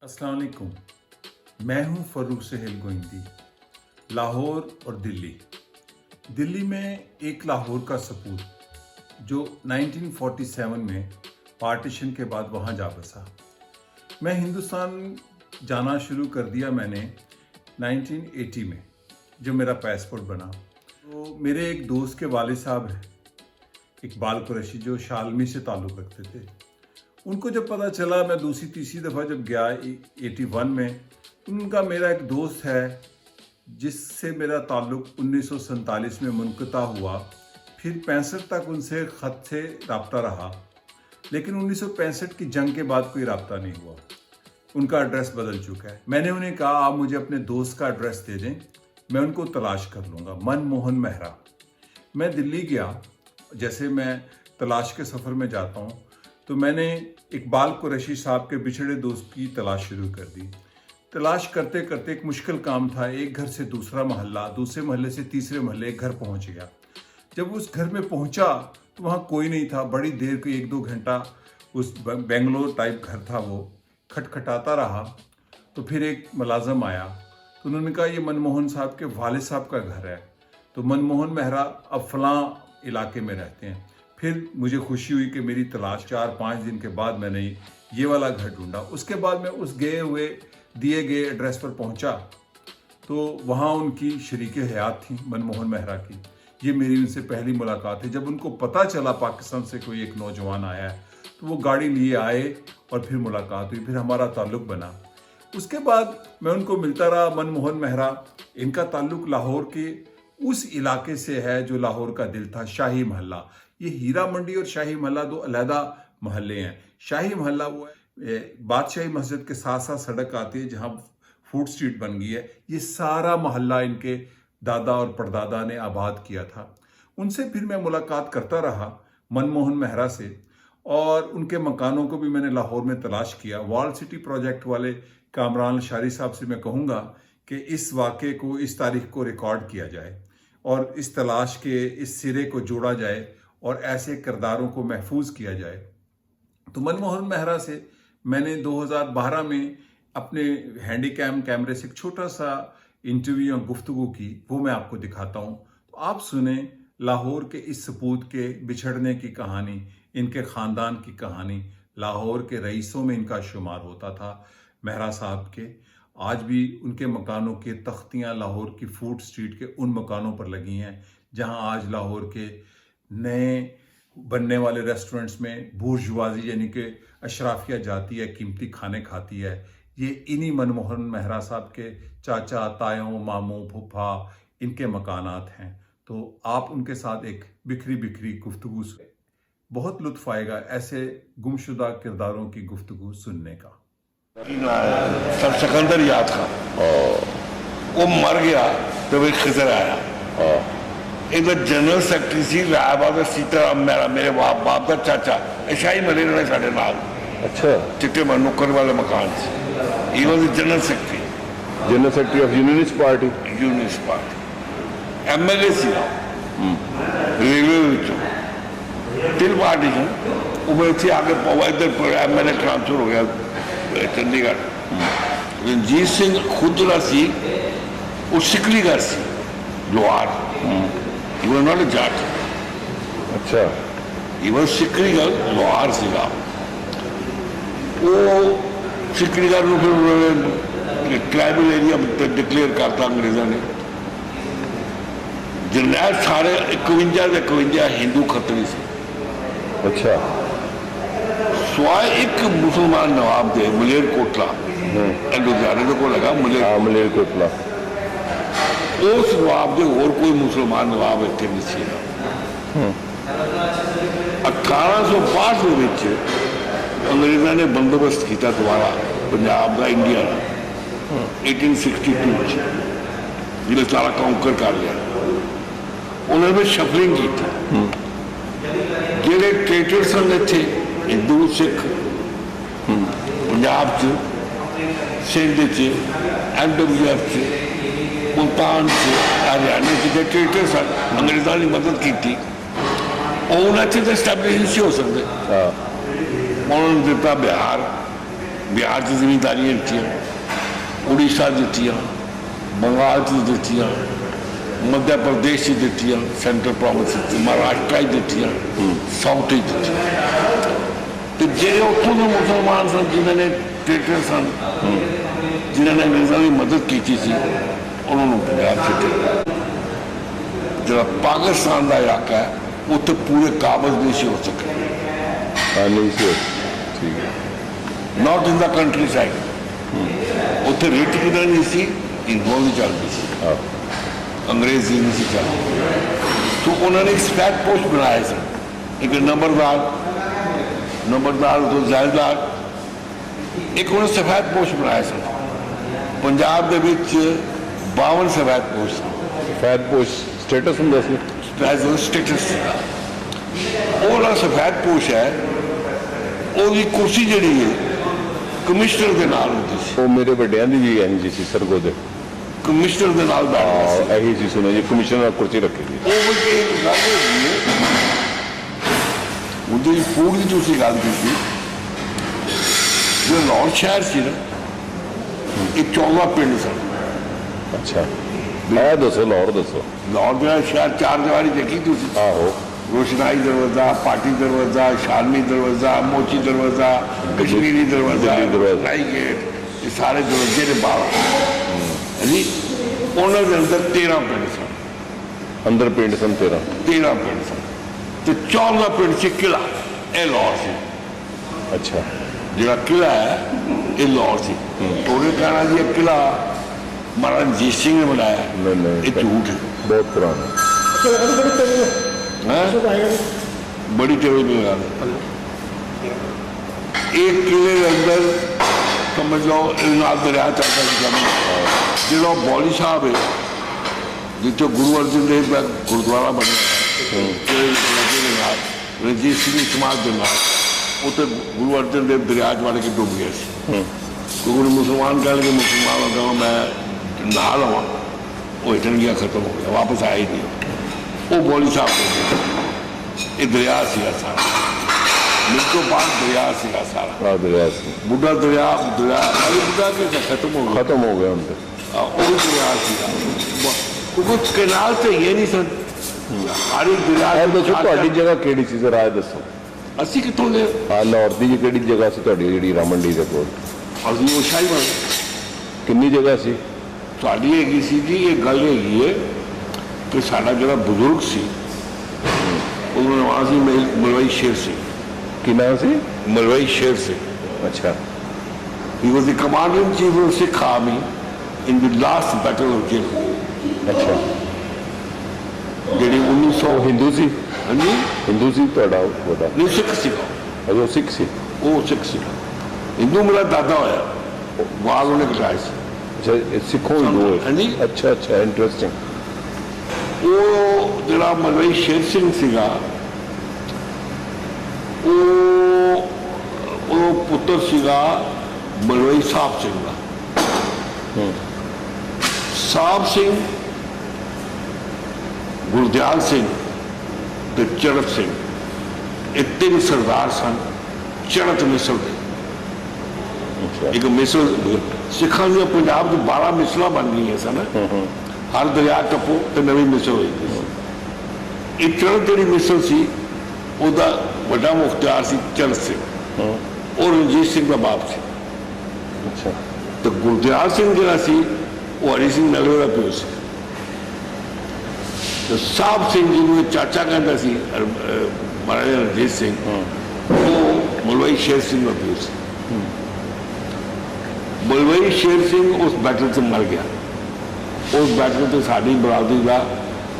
अस्सलाम वालेकुम। मैं हूं फरूक सहेल गोइंदी। लाहौर और दिल्ली। दिल्ली में एक लाहौर का सपूत जो 1947 में पार्टीशन के बाद वहां जा बसा। मैं हिंदुस्तान जाना शुरू कर दिया मैंने 1980 में जब मेरा पासपोर्ट बना। तो मेरे एक दोस्त के वालिद साहब हैं इकबाल कुरैशी, जो शालमी से ताल्लुक़ रखते थे। उनको जब पता चला, मैं दूसरी तीसरी दफ़ा जब गया 81 में, उनका मेरा एक दोस्त है जिससे मेरा ताल्लुक़ 1947 में मुनक़ता हुआ। फिर 65 तक उनसे ख़त से रब्ता रहा, लेकिन 1965 की जंग के बाद कोई रब्ता नहीं हुआ। उनका एड्रेस बदल चुका है। मैंने उन्हें कहा आप मुझे अपने दोस्त का एड्रेस दे दें, मैं उनको तलाश कर लूँगा। मनमोहन मेहरा। मैं दिल्ली गया। जैसे मैं तलाश के सफ़र में जाता हूँ तो मैंने इकबाल कुरैशी साहब के बिछड़े दोस्त की तलाश शुरू कर दी। तलाश करते करते एक मुश्किल काम था। एक घर से दूसरा मोहल्ला, दूसरे मोहल्ले से तीसरे मोहल्ले, एक घर पहुंच गया। जब उस घर में पहुंचा तो वहाँ कोई नहीं था। बड़ी देर को 1-2 घंटा उस बेंगलोर टाइप घर था, वो खटखटाता रहा। तो फिर एक मुलाजम आया तो उन्होंने कहा ये मनमोहन साहब के वालिद साहब का घर है। तो मनमोहन मेहरा अब फलां इलाके में रहते हैं। फिर मुझे खुशी हुई कि मेरी तलाश 4-5 दिन के बाद मैंने ये वाला घर ढूंढा। उसके बाद मैं उस दिए गए एड्रेस पर पहुंचा तो वहाँ उनकी शरीक हयात थी मनमोहन मेहरा की। ये मेरी उनसे पहली मुलाकात है। जब उनको पता चला पाकिस्तान से कोई एक नौजवान आया है तो वो गाड़ी लिए आए और फिर मुलाकात हुई, फिर हमारा ताल्लुक़ बना। उसके बाद मैं उनको मिलता रहा। मनमोहन मेहरा, इनका ताल्लुक़ लाहौर के उस इलाके से है जो लाहौर का दिल था, शाही महल्ला। ये हीरा मंडी और शाही महल्ला दो अलहदा महल्ले हैं। शाही महल्ला वो है, बादशाही मस्जिद के साथ साथ सड़क आती है जहाँ फूड स्ट्रीट बन गई है। ये सारा महल्ला इनके दादा और परदादा ने आबाद किया था। उनसे फिर मैं मुलाकात करता रहा मनमोहन मेहरा से, और उनके मकानों को भी मैंने लाहौर में तलाश किया। वॉल सिटी प्रोजेक्ट वाले कामरान शारी साहब से मैं कहूँगा कि इस वाक़े को, इस तारीख को रिकॉर्ड किया जाए और इस तलाश के इस सिरे को जोड़ा जाए और ऐसे किरदारों को महफूज किया जाए। तो मनमोहन मेहरा से मैंने 2012 में अपने हैंडीकैम कैमरे से एक छोटा सा इंटरव्यू या गुफ्तगू की, वो मैं आपको दिखाता हूँ। तो आप सुने लाहौर के इस सपूत के बिछड़ने की कहानी, इनके ख़ानदान की कहानी। लाहौर के रईसों में इनका शुमार होता था मेहरा साहब के। आज भी उनके मकानों के तख्तियाँ लाहौर की फूड स्ट्रीट के उन मकानों पर लगी हैं जहाँ आज लाहौर के नए बनने वाले रेस्टोरेंट्स में बूर्जुआजी यानी कि अशराफिया जाती है, कीमती खाने खाती है। ये इन्हीं मनमोहन मेहरा साहब के चाचा, तायों, मामू, फूफा, इनके मकानात हैं। तो आप उनके साथ एक बिखरी बिखरी गुफ्तगू से बहुत लुत्फ आएगा ऐसे गुमशुदा किरदारों की गुफ्तगू सुनने का। सर सिकंदर याद था, वो मर गया तो एक खिजर आया। एक जनरल सेक्रेटरी सी रायबाद सीताराम मेरा, मेरे बाप का चाचा, शाही मले रहने साढ़े नाल। अच्छा, चिट्टे में नुक्कड़ वाले मकान से। He was the general secretary of Unionist Party. MLA सी रेलवे विचों तिल पार्टी है। वो इतने आगे पवा, इधर एमएलए ट्रांसफर हो गया चंडीगढ़। रंजीत सिंह खुदरा सी, वो सिकली घर सी लोहार। He was not a judge. अच्छा, he was सिकरीगढ़ लोहार सीगा। वो सिकरीगढ़ को फिर ट्राइबल एरिया डिक्लेयर करता अंग्रेजों ने। जरनैल सारे 51 हिंदू खतरी से। अच्छा, स्वाय एक मुसलमान नवाब दे मलेर कोटला लुधियाने को लगा मलेर कोटला। उस नवाब के और कोई मुसलमान नवाब इतने नहीं सी। 1862 में अंग्रेजों ने बंदोबस्त किया दोबारा पंजाब का, इंडिया का 1862 जिन्हें सारा काउंकर कर लिया। उन्होंने शफलिंग की थी। जेडे ट्रेटर सन इतने हिंदू सिख पंजाब सिंध NWF मुल्तान से हरियाणा से ट्रेटर सन, अंग्रेजों ने मदद की थी। और उन्हें तो एस्टैब्लिश नहीं हो सकते। उन्होंने दिता बिहार, बिहार च जमींदारियां दित्तियां, उड़ीसा दित्तियां, बंगाल च दित्तियां, मध्य प्रदेश च दित्तियां, सेंट्रल प्रोविंस महाराष्ट्र च दित्तियां, साउथ च दित्तियां। तो जे उत्थों के मुसलमान सन जिन्होंने ट्रेटर सन, जिन्होंने अंग्रेजों की मदद की थी, उन्होंने पंजाब छड्डिया। जो पाकिस्तान का इलाका है उत्थे पूरे काबज नहीं से हो सके, हाँ नहीं से ठीक है। Not in the country side, उत्थे रेट किधर नहीं सी, इंग्लैंड नहीं चलती सी, हाँ अंग्रेजी नहीं सी चलती। तो उन्होंने एक स्पैक पोस्ट बनाए सन, एक नंबरदार तो जायदार, एक उन्होंने सफेद पोस्ट बनाए सन। पंजाब के विच 52 सफेद पोस्ट सन। सफेद पोश स्टेटस ਹੁੰਦਾ ਸੀ, स्टेटस वो सफेद पोश है, ਉਹਦੀ ਕੁਰਸੀ ਜਿਹੜੀ ਹੈ ਕਮਿਸ਼ਨਰ ਦੇ ਨਾਲ ਹੁੰਦੀ ਸੀ। ਉਹ ਮੇਰੇ ਵੱਡਿਆਂ ਦੀ ਵੀ ਇੰਜ ਸੀ ਸਰਗੋ ਦੇ, ਕਮਿਸ਼ਨਰ ਦੇ ਨਾਲ ਬੈਠਦਾ ਸੀ। ਇਹੀ ਸੀ ਸੁਣਿਆ ਜੀ, ਕਮਿਸ਼ਨਰ ਕੁਰਸੀ ਰੱਖੀ ਸੀ। ਉਹ ਵੀ ਇੱਕ ਗੱਲ ਹੈਗੀ ਹੈ, ਉਹਦੀ ਫੂਡ ਦੀ ਤੁਸੀਂ ਗੱਲ ਕੀਤੀ, ਜੋ ਲਾਹੌਰ ਸ਼ਹਿਰ ਸੀ ਨਾ, ਇਹ 14 ਪਿੰਡ ਸਨ। ਅੱਛਾ ਮੈਂ ਦੱਸੋ ਲਾਹੌਰ ਦੱਸੋ। ਲਾਹੌਰ ਜਿਹੜਾ ਸ਼ਹਿਰ ਚਾਰ ਦੀਵਾਰੀ ਦੇਖੀ ਤੁਸੀਂ, ਆਹੋ रोशनाई दरवाजा, पार्टी दरवाजा, शालमी दरवाजा, मोची दरवाजा, कश्मीरी दरवाजा, राई गेट, ये सारे दरवाजे ने 12 जी। उन्होंने अंदर 13 पिंड सन, ਅੰਦਰ ਪਿੰਡ ਸਨ 13 पिंड सन। तो 14 पिंड से किला, ये लाहौर से ਅੱਛਾ जो किला है ये लाहौर से। तो उन्हें कहना जी ये किला महाराज रंजीत सिंह ने बनाया, नहीं नहीं ये झूठ है। बहुत पुराना बड़ी टेबल पे लगा दो। एक किले के अंदर समझ लो नाथ दरिया चलता है, जो बौली साहब है जितो गुरु अर्जुन देव का गुरुद्वारा बनया रंजीत सिंह समाज के नाल, उत्तर गुरु अर्जुन देव दरिया च वड़ के डूब गया सी। क्योंकि मुसलमान कह लगे मुसलमान कहो मैं नहा लवा, वो हिटन गया, खत्म हो गया, वापस आया ही नहीं। वो बौली साहब ये दरिया सीगा सारा, मिल तो बाद दरिया सीगा सारा, दरिया से बुढ़ा दरिया बुढ़ा के खत्म हो गया, खत्म हो गया उनके। वो भी दरिया सीगा, क्योंकि कैनाल से ये नहीं सन सारी दरिया। ਦੱਸੋ ਤੁਹਾਡੀ ਜਗ੍ਹਾ ਕਿਹੜੀ ਸੀ ਜ਼ਰਾ ਇਹ ਦੱਸੋ। ਅਸੀਂ ਕਿੱਥੋਂ ਗਏ? ਹਾਂ ਲਾਹੌਰ ਦੀ ਕਿਹੜੀ ਜਗ੍ਹਾ ਸੀ ਤੁਹਾਡੀ ਜਿਹੜੀ ਰਾਮੰਡੀ ਦੇ ਕੋਲ? ਅਸੀਂ ਉਹ ਸ਼ਾਹੀਵਾਲ। ਕਿੰਨੀ ਜਗ੍ਹਾ ਸੀ ਤੁਹਾਡੀ? ਹੈਗੀ ਸੀ ਜੀ, ਇਹ ਗੱਲ ਹੈਗੀ ਹੈ ਕਿ ਸਾਡਾ ਜਿਹੜਾ ਬਜ਼ੁਰਗ ਸੀ ਉਹਦਾ ਨਾਮ ਸੀ ਮਲਵਈ ਸ਼ੇਰ ਸਿੰਘ। ਕੀ ਨਾਮ ਸੀ? ਮਲਵਈ ਸ਼ੇਰ ਸਿੰਘ। ਅੱਛਾ He was the commander in chief of Sikh army in the last battle of Jil। ਅੱਛਾ ਜਿਹੜੀ 1900 ਉਹ ਹਿੰਦੂ ਸੀ? ਹਾਂਜੀ ਹਿੰਦੂ ਸੀ ਤੁਹਾਡਾ ਉਹਦਾ? ਨਹੀਂ ਸਿੱਖ ਸੀਗਾ, ਅਜੋ ਸਿੱਖ ਸੀ। ਉਹ ਸਿੱਖ ਸੀਗਾ। ਹਿੰਦੂ ਮੇਰਾ ਦਾਦਾ ਹੋਇਆ, ਵਾਲ ਉਹਨੇ ਕਟਾਇਆ ਸੀ। ਅੱਛਾ ਇਹ ਸਿੱਖੋਂ ਹਿੰਦੂ ਹੋਏ? ਹਾਂਜੀ। ਅੱਛਾ ਅੱਛਾ ਇੰਟਰਸਟਿੰਗ। ਉਹ ਜਿਹੜਾ ਮਲਵਈ ਸ਼ੇਰ ਸਿੰਘ ਸੀਗਾ, ਉਹ ਪੁੱਤਰ ਸੀਗਾ ਮਲਵਈ ਸਾਹਿਬ ਸਿੰਘ ਦਾ। ਸਾਹਿਬ ਸਿੰਘ, ਗੁਰਦਿਆਲ ਸਿੰਘ ਤੇ ਚੜਤ ਸਿੰਘ, ਇਹ ਤਿੰਨ ਸਰਦਾਰ ਸਨ ਚੜਤ ਮਿਸਲ ਦੇ। ਇੱਕ ਮਿਸਲ ਸਿੱਖਾਂ ਦੀਆਂ ਪੰਜਾਬ 'ਚ 12 ਮਿਸਲਾਂ ਬਣ ਗਈਆਂ ਸਨ, ਹਰ ਦਰਿਆ ਟੱਪੋ ਤੇ ਨਵੀਂ ਮਿਸਲ ਹੋਈ ਸੀ। ਇਹ ਚੜਤ ਜਿਹੜੀ ਮਿਸਲ ਸੀ ਉਹਦਾ ਵੱਡਾ ਮੁਖਤਿਆਰ ਸੀ ਚੜਤ ਸਿੰਘ, ਉਹ ਰਣਜੀਤ ਸਿੰਘ ਦਾ ਬਾਪ ਸੀ। ਅੱਛਾ ਤੇ ਗੁਰਦਿਆਲ ਸਿੰਘ ਜਿਹੜਾ ਸੀ ਉਹ ਹਰੀ ਸਿੰਘ ਨਲਵੇ ਦਾ ਪਿਓ ਸੀ। ਤੇ ਸਾਹਿਬ ਸਿੰਘ ਜਿਹਨੂੰ ਇਹ ਚਾਚਾ ਕਹਿੰਦਾ ਸੀ ਮਹਾਰਾਜਾ ਰਣਜੀਤ ਸਿੰਘ, ਉਹ ਮਲਵਈ ਸ਼ੇਰ ਸਿੰਘ ਦਾ ਪਿਓ ਸੀ। ਮਲਵਈ ਸ਼ੇਰ ਸਿੰਘ ਉਸ ਬੈਟਲ 'ਚ ਮਰ ਗਿਆ। ਉਸ ਬੈਟਲ 'ਤੇ ਸਾਡੀ ਬਰਾਦਰੀ ਦਾ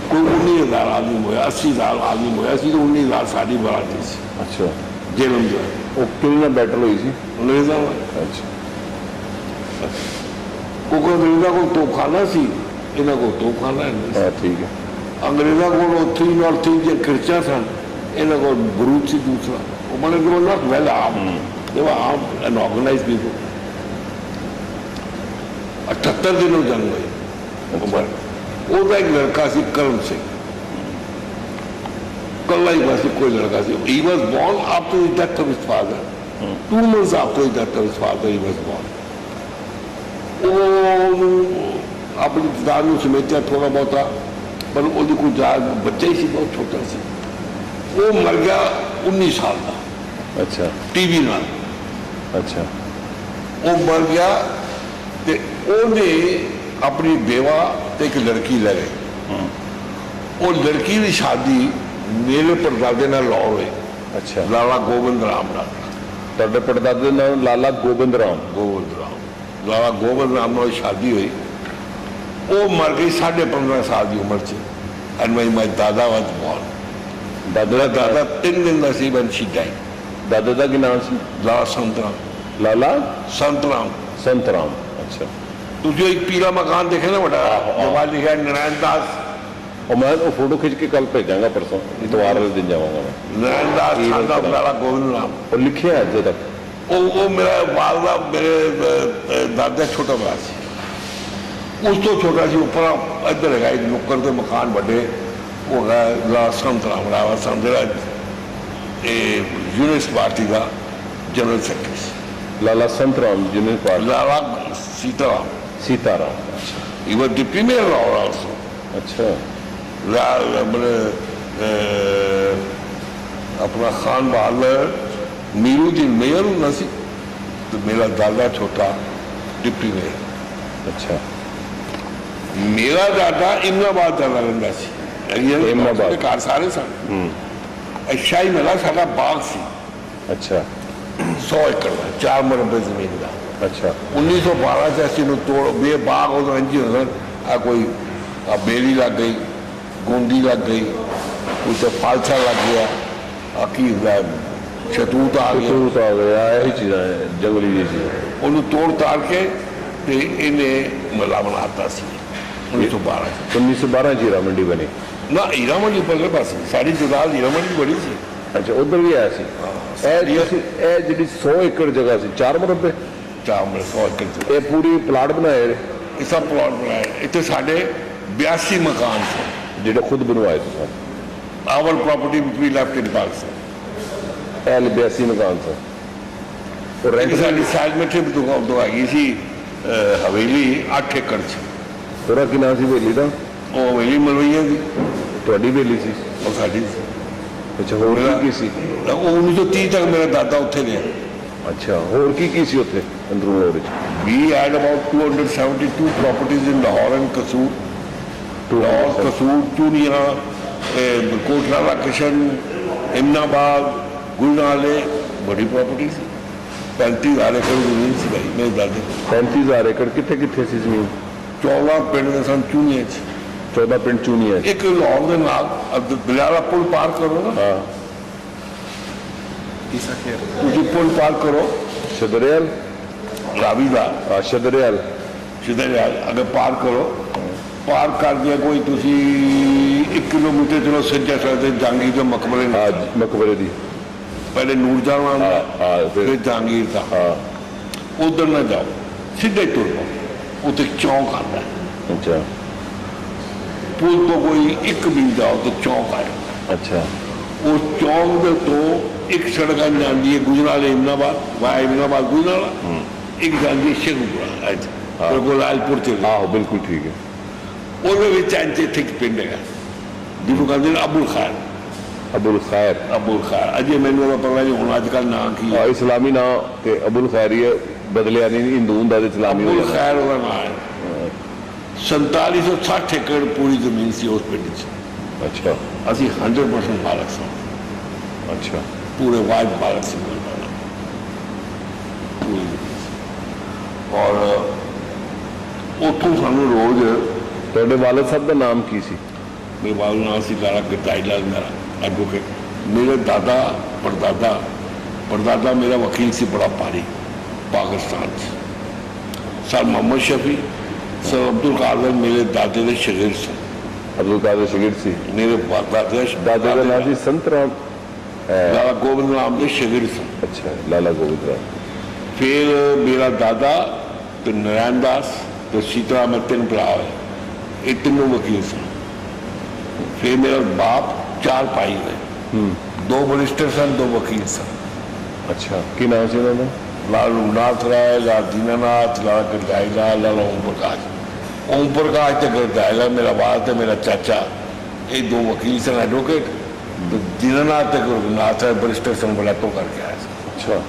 ਕੋਈ 19,000 ਆਦਮੀ ਹੋਇਆ, 80,000 ਆਦਮੀ ਹੋਇਆ ਸੀ, ਤੇ 19,000 ਸਾਡੀ ਬਰਾਦਰੀ ਸੀ। ਅੱਛਾ ਜੇਲਮ ਦਾ ਉਹ ਕਿਹਦੇ ਨਾਲ ਬੈਟਲ ਹੋਈ ਸੀ? ਅੰਗਰੇਜ਼ਾਂ ਨਾਲ। ਅੱਛਾ ਕਿਉਂਕਿ ਅੰਗਰੇਜ਼ਾਂ ਕੋਲ ਤੋਪਖਾਨਾ ਸੀ, ਇਹਨਾਂ ਕੋਲ ਤੋਪਖਾਨਾ ਨਹੀਂ ਸੀ। ਹਾਂ ਠੀਕ ਹੈ। ਅੰਗਰੇਜ਼ਾਂ ਕੋਲ 303 ਜੇ ਕਿਰਚਾ ਸਨ, ਇਹਨਾਂ ਕੋਲ ਬਰੂਦ ਸੀ ਦੂਸਰਾ। ਉਹ ਬਣੇ ਦੇ ਨਾਟ ਵੈਲ ਆਰਮਡ, ਦੇ ਵਰ ਆਰਮਡ ਐਂਡ ਆਰਗੇਨਾਈਜ਼ਡ ਪੀਪਲ। 78 ਦਿਨ ਉਹ ਜੰਗ ਹੋਈ। ਉਹਦਾ ਇੱਕ ਲੜਕਾ ਸੀ ਕਰਮ ਸਿੰਘ, ਕੱਲਾ ਹੀ ਬਸ ਕੋਈ ਲੜਕਾ ਸੀ। He was born after the death of his father 2 months after that his father he was born. ਉਹ ਆਪਣੀ ਦਾਦ ਨੂੰ ਸਮੇਟਿਆ ਥੋੜਾ ਬਹੁਤਾ, ਪਰ ਉਹਦੀ ਕੋਈ ਜਾਗ ਬੱਚਾ ਹੀ ਸੀ, ਬਹੁਤ ਛੋਟਾ ਸੀ। ਉਹ ਮਰ ਗਿਆ 19 ਸਾਲ ਦਾ ਅੱਛਾ ਟੀਵੀ ਨਾਲ। ਅੱਛਾ ਉਹ ਮਰ ਗਿਆ ਤੇ ਉਹਨੇ ਆਪਣੀ ਬੇਵਾ ਤੇ ਇੱਕ ਲੜਕੀ ਲੈ ਗਏ। ਉਹ ਲੜਕੀ ਦੀ ਸ਼ਾਦੀ ਮੇਰੇ ਪੜਦਾਦੇ ਨਾਲ ਲਾਹੌਰ ਹੋਈ, ਅੱਛਾ ਲਾਲਾ ਗੋਬਿੰਦ ਰਾਮ ਨਾਲ। ਤੁਹਾਡੇ ਪੜਦਾਦੇ ਦਾ ਨਾਮ ਲਾਲਾ ਗੋਬਿੰਦ ਰਾਮ। ਲਾਲਾ ਗੋਬਿੰਦ ਰਾਮ ਨਾਲ ਸ਼ਾਦੀ ਹੋਈ। ਉਹ ਮਰ ਗਈ 15.5 ਸਾਲ ਦੀ ਉਮਰ 'ਚ। ਐਂਡ ਮਾਈ ਦਾਦਾ ਵਾਜ ਬੋਰਨ। ਦਾਦਾ 3 ਦਿਨ ਦਾ ਸੀ when she died। ਦਾਦਾ ਦਾ ਕੀ ਨਾਮ ਸੀ? ਲਾਲਾ ਸੰਤਰਾਮ। ਲਾਲਾ ਸੰਤਰਾਮ। ਸੰਤਰਾਮ। ਅੱਛਾ ਤੁਸੀਂ ਇੱਕ ਪੀਲਾ ਮਕਾਨ ਦੇਖਿਆ ਨਾ ਵੱਡਾ, ਜਵਾਬ ਲਿਖਿਆ ਨਾਰਾਇਣ ਦਾਸ। ਉਹ ਮੈਂ ਉਹ ਫੋਟੋ ਖਿੱਚ ਕੇ ਕੱਲ ਭੇਜਾਂਗਾ, ਪਰਸੋਂ ਇਤਵਾਰ ਵਾਲੇ ਦਿਨ ਜਾਵਾਂਗਾ ਮੈਂ। ਨਾਰਾਇਣ ਦਾਸ ਸਾਡਾ ਲਾਲਾ ਗੋਬਿੰਦ ਰਾਮ। ਉਹ ਲਿਖਿਆ ਅਜੇ ਤੱਕ। ਉਹ ਮੇਰਾ ਵਾਲਦਾ ਮੇਰੇ ਦਾਦਾ ਛੋਟਾ ਭਰਾ ਸੀ, ਉਸ ਤੋਂ ਛੋਟਾ ਸੀ। ਉੱਪਰ ਇੱਧਰ ਹੈਗਾ ਇੱਕ ਨੁੱਕਰ ਦੇ ਮਕਾਨ ਵੱਡੇ, ਉਹ ਹੈ ਲਾਲਾ ਸੰਤਰਾਮ। ਰਾਵਾ ਸੰਤਰਾਮ ਇਹ ਯੂਨੀਅਨ ਪਾਰਟੀ ਦਾ ਜਨਰਲ ਸੈਕਟਰੀ ਸੀ। Lala Santram union party. Lala Sitaram. Sitaram. he was deputy mayor Lahore also। अच्छा अपना खान बहादुर मीरुद्दीन मेयर होना सी, तो मेरा दादा छोटा डिप्टी मेयर। अच्छा मेरा दादा इमनाबाद जाना रहा सी। इमनाबाद घर सारे सन। शाही मेला साडा बाग सी। अच्छा 100 एकड़ का 4 मुरब्बे जमीन का। अच्छा 1912 ਚ ਅਸੀਂ ਨੂੰ ਤੋੜ ਬੇ ਬਾਗ ਉਦੋਂ ਇੰਝ ਹੁੰਦਾ ਆ, ਕੋਈ ਆ ਬੇਰੀ ਲੱਗ ਗਈ, ਗੋਂਦੀ ਲੱਗ ਗਈ, ਕੋਈ ਤਾਂ ਫਾਲਸਾ ਲੱਗ ਗਿਆ, ਆ ਕੀ ਹੁੰਦਾ ਸ਼ਤੂਤ ਆ ਗਿਆ। ਸ਼ਤੂਤ ਆ ਗਿਆ, ਇਹੀ ਚੀਜ਼ਾਂ ਜੰਗਲੀ ਜੀ ਚੀਜ਼ਾਂ। ਉਹਨੂੰ ਤੋੜ ਤਾੜ ਕੇ ਤੇ ਇਹਨੇ ਮੱਲਾ ਬਣਾਤਾ ਸੀ 1912 ਚ। 1912 ਚ ਹੀਰਾ ਮੰਡੀ ਬਣੀ ਨਾ ਹੀਰਾ ਮੰਡੀ ਪਰਲੇ ਪਾਸੇ ਸਾਡੀ ਜੁਦਾਲ ਹੀਰਾ ਮੰਡੀ ਬੜੀ ਸੀ। ਅੱਛਾ ਉਧਰ ਵੀ ਆਇਆ ਸੀ। ਇਹ ਜਿਹੜੀ 100 ਏਕੜ ਜਗ੍ਹਾ ਸੀ, 4 ਮੁਰੱਬੇ 100 ਏਕੜ ਇਹ ਪੂਰੀ ਪਲਾਟ ਬਣਾਏ, ਇਹ ਸਭ ਪਲਾਟ ਬਣਾਏ। ਇੱਥੇ ਸਾਡੇ 82 ਮਕਾਨ ਸੀ ਜਿਹੜੇ ਖੁਦ ਬਣਵਾਏ ਤੁਸੀਂ। ਆਵਰ ਪ੍ਰਾਪਰਟੀ ਵਿਚ ਵੀ ਲੈਫਟ ਇਨ ਪਾਕਿਸਤਾਨ। ਇਹ 82 ਮਕਾਨ ਸੀ। ਉਹ ਰੈਂਟ ਸਾਡੀ ਸਾਈਡ ਮੇਂ ਟ੍ਰਿਪ ਦਵਾਈ ਸੀ ਹਵੇਲੀ 8 ਏਕੜ ਚ। ਤੇਰਾ ਕੀ ਨਾਮ ਸੀ ਹਵੇਲੀ ਦਾ? ਉਹ ਹਵੇਲੀ ਮਲਵਈਆ ਦੀ ਤੁਹਾਡੀ ਹਵੇਲੀ ਸੀ? ਉਹ ਸਾਡੀ ਸੀ। ਅੱਛਾ ਹੋਰ ਕੀ ਸੀ? ਉਹ 1930 ਤੱਕ ਮੇਰਾ ਦਾਦਾ ਉੱਥੇ ਰਿਹਾ। ਅੱਛਾ ਹੋਰ ਕੀ ਸੀ ਉੱਥੇ ਅੰਦਰੂਨ ਰੋਡ ਚ? We had about 272 properties in Lahore and Kasoor. Lahore, Kasoor, Chuniya, Kotla Kishan, Imnabad, Gulnale, बड़ी प्रॉपर्टी सी। 35,000 एकड़ जमीन सी भाई मेरे दादे। 35,000 एकड़ कितने कितने सी जमीन? 14 पिंड ने सन चूनिया च। 14 पिंड चूनिया। एक लाहौर के नाल दरियाला पुल पार करो ना। हाँ तुझे पुल पार करो शदरियाल रावी का। शदरियाल शदरियाल अगर पार करो, पार कर दिया कोई तुसी 1 किलोमीटर चलो सज्जा सकते जहांगीर के मकबरे ने। मकबरे दी पहले नूरजहां फिर जहांगीर था। उधर ना जाओ, सीधे तुर पाओ, उसे चौंक आता है। अच्छा पुल तो कोई 1 मील जाओ तो चौंक आए। अच्छा उस चौंक तो एक सड़क जाती है गुजराले इमनाबाद, वाया इमनाबाद गुजराला, एक जाती है शेखपुरा बिल्कुल लालपुर चले। हाँ बिल्कुल ठीक है। वो पिंड है जिन्होंने कहते हैं अबुल खैर। अबुल खैर। अबुल खैर अजय मैंने पता नहीं हूँ अजकल नाम की है। इस्लामी नाम के अबुल खैर ही बदलिया नहीं, हिंदू होंदा ते इस्लामी हो अबुल खैर का नाम है। 4760 एकड़ पूरी जमीन सी उस पिंड च। अच्छा असी 100% मालक सा। अच्छा पूरे वाइड मालक से पूरी और उतों सानू रोज ਤੁਹਾਡੇ ਵਾਲਦ ਸਾਹਿਬ ਦਾ ਨਾਮ ਕੀ ਸੀ? मेरे बाबू नाम से लाला गटाईलाल मेरा एडवोकेट। मेरे दादा परदादा मेरा वकील से बड़ा पारी पाकिस्तान से। सर मोहम्मद शफी, सर अब्दुल कादर मेरे दादे के शगीर से। अब्दुल कादर शगीर सी। मेरे दादे का नाम जी संतराम लाला गोविंद राम के शगीर से। अच्छा लाला गोविंद राम। फिर मेरा दादा तो नारायण दास तो सीताराम 3 भरा है, ये तीनों वकील सन। फिर मेरा बाप 4 भाई ने, 2 बरिस्टर सन, 2 वकील सन। ਅੱਛਾ ਕੀ ਨਾਮ ਸੀ ਉਹਨਾਂ ਦਾ? ਲਾਲ ਰਘੁਨਾਥ ਰਾਏ, ਲਾਲ ਦੀਨਾਨਾਥ, ਲਾਲ ਗਰਦਾਈ ਲਾਲ, ਲਾਲ ਓਮ ਪ੍ਰਕਾਸ਼। ਓਮ ਪ੍ਰਕਾਸ਼ ਤੇ ਗਰਦਾਈ ਲਾਲ ਮੇਰਾ ਬਾਲ ਤੇ ਮੇਰਾ ਚਾਚਾ, ਇਹ ਦੋ ਵਕੀਲ ਸਨ ਐਡਵੋਕੇਟ। ਤੇ ਦੀਨਾਨਾਥ ਤੇ ਰਘੁਨਾਥ ਰਾਏ ਬਰਿਸਟਰ ਸਨ, ਬਲੈਕੋ ਕਰਕੇ ਆਇਆ ਸੀ। ਅੱਛਾ